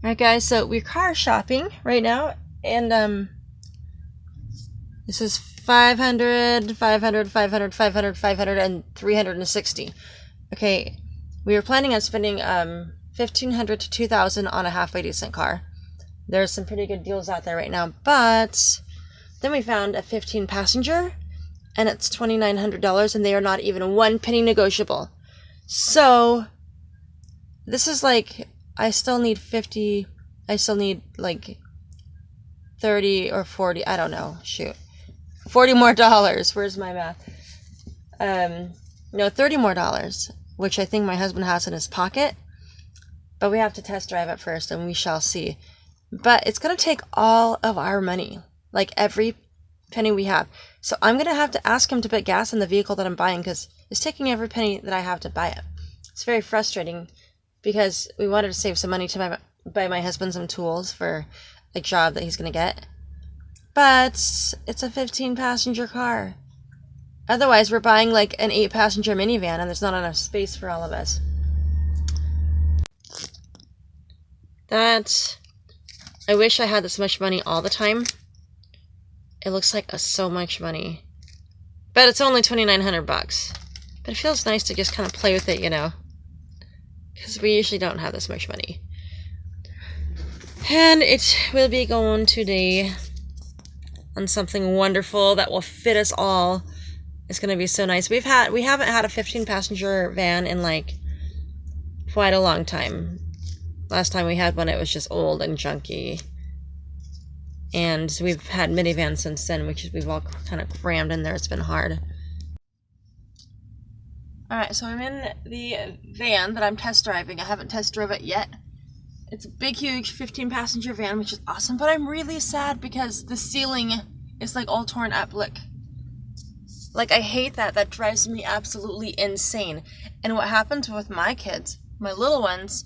Alright guys, so we're car shopping right now, and this is 500, 500, 500, 500, 500, and 360. Okay, we were planning on spending 1,500 to 2,000 on a halfway decent car. There's some pretty good deals out there right now, but then we found a 15 passenger, and it's $2,900, and they are not even 1 penny negotiable. So this is like, I still need like 30 or 40, I don't know, shoot, $40 more. Where's my math? No, $30 more, which I think my husband has in his pocket, but we have to test drive it first and we shall see. But it's going to take all of our money, like every penny we have. So I'm going to have to ask him to put gas in the vehicle that I'm buying, because it's taking every penny that I have to buy it. It's very frustrating, because we wanted to save some money to buy my husband some tools for a job that he's going to get. But it's a 15 passenger car. Otherwise, we're buying like an 8 passenger minivan, and there's not enough space for all of us. I wish I had this much money all the time. It looks like so much money. But it's only $2,900 bucks. But it feels nice to just kind of play with it, you know. Because we usually don't have this much money. And it will be going today on something wonderful that will fit us all. It's going to be so nice. We haven't had a 15 passenger van in like quite a long time. Last time we had one, it was just old and junky. And we've had minivans since then, which we've all kind of crammed in there. It's been hard. Alright, so I'm in the van that I'm test driving. I haven't test drove it yet. It's a big, huge 15 passenger van, which is awesome, but I'm really sad because the ceiling is like all torn up. Look. Like, I hate that. That drives me absolutely insane. And what happens with my kids, my little ones,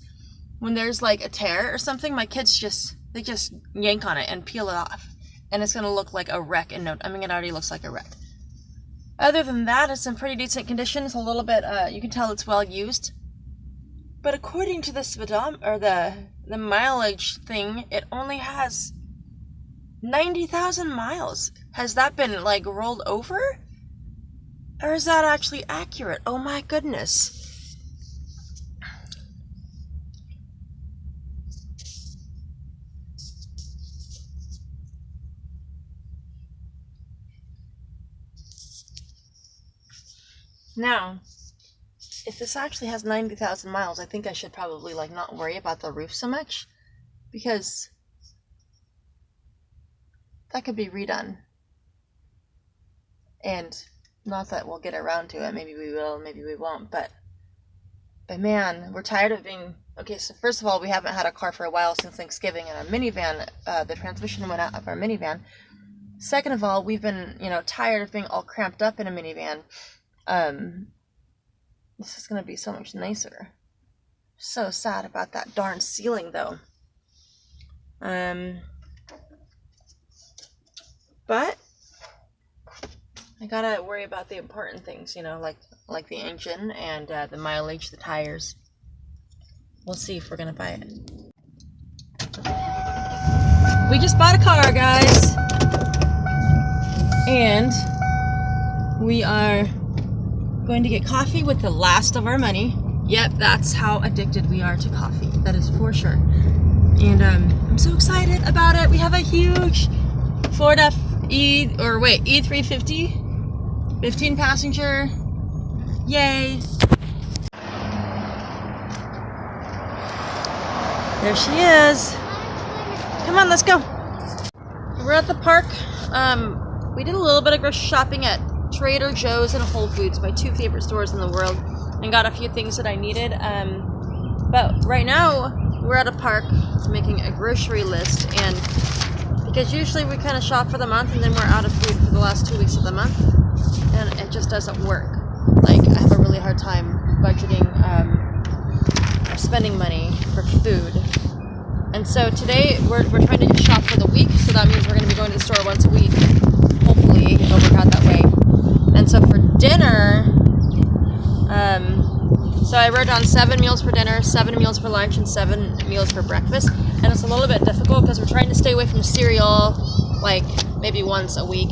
when there's like a tear or something, my kids just yank on it and peel it off. And it's going to look like a wreck in no time. I mean, it already looks like a wreck. Other than that, it's in pretty decent condition. It's a little bit, you can tell it's well used. But according to the speedometer, or the mileage thing, it only has 90,000 miles. Has that been like rolled over? Or is that actually accurate? Oh my goodness. Now, if this actually has 90,000 miles, I think I should probably like not worry about the roof so much, because that could be redone. And not that we'll get around to it. Maybe we will, maybe we won't. But man, we're tired of being... Okay, so first of all, we haven't had a car for a while since Thanksgiving, and our minivan, the transmission went out of our minivan. Second of all, we've been, tired of being all cramped up in a minivan. This is going to be so much nicer. So sad about that darn ceiling, though. But I gotta worry about the important things, like the engine and the mileage, the tires. We'll see if we're gonna buy it. We just bought a car, guys, and we are going to get coffee with the last of our money. Yep, that's how addicted we are to coffee. That is for sure. And I'm so excited about it. We have a huge Ford E350, 15 passenger. Yay! There she is. Come on, let's go. We're at the park. We did a little bit of grocery shopping at Trader Joe's and Whole Foods, my 2 favorite stores in the world, and got a few things that I needed. But right now we're at a park making a grocery list, and because usually we kind of shop for the month and then we're out of food for the last 2 weeks of the month, and it just doesn't work. Like, I have a really hard time budgeting or spending money for food. And so today we're trying to just shop for the week, so that means we're going to be going to the store once a week. Hopefully it'll work out that way. And so for dinner, So I wrote down 7 meals for dinner, 7 meals for lunch, and 7 meals for breakfast. And it's a little bit difficult because we're trying to stay away from cereal, like maybe once a week.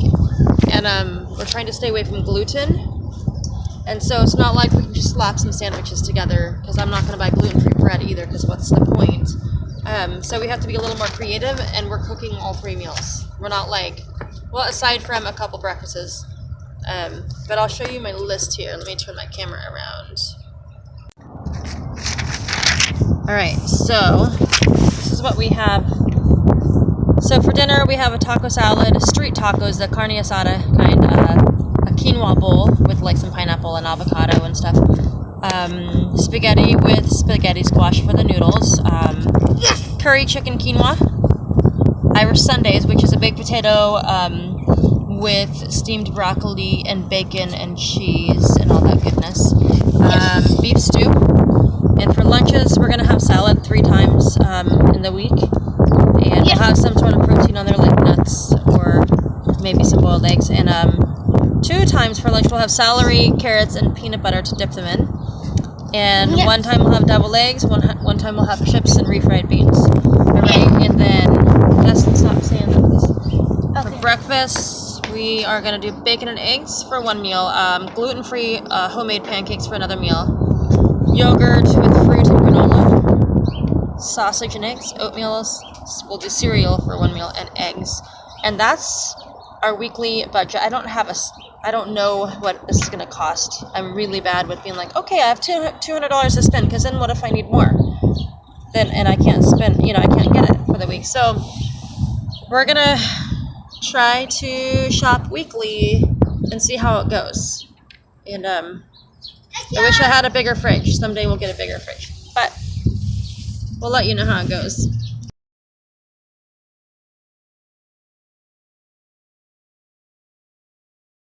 And we're trying to stay away from gluten. And so it's not like we can just slap some sandwiches together, because I'm not going to buy gluten-free bread either, because what's the point? So we have to be a little more creative, and we're cooking all 3 meals. We're not like, well, aside from a couple breakfasts. But I'll show you my list here. Let me turn my camera around. Alright, so this is what we have. So for dinner we have a taco salad, street tacos, the carne asada kind, a quinoa bowl with like some pineapple and avocado and stuff. Spaghetti with spaghetti squash for the noodles. Curry chicken quinoa. Irish Sundays, which is a baked potato with steamed broccoli and bacon and cheese and all that goodness. Beef stew. And for lunches, we're going to have salad 3 times in the week. And we'll have some sort of protein on there, like nuts or maybe some boiled eggs. And 2 times for lunch, we'll have celery, carrots, and peanut butter to dip them in. And 1 time we'll have deviled eggs, one time we'll have chips and refried beans. Alright, and then, let's stop saying that, please. For breakfast, we are going to do bacon and eggs for 1 meal, gluten-free homemade pancakes for another meal, yogurt with fruit and granola, sausage and eggs, oatmeal, we'll do cereal for 1 meal, and eggs. And that's our weekly budget. I don't know what this is going to cost. I'm really bad with being like, okay, I have $200 to spend, because then what if I need more? And I can't spend, I can't get it for the week. So we're going to try to shop weekly and see how it goes. And I wish I had a bigger fridge. Someday we'll get a bigger fridge. But we'll let you know how it goes.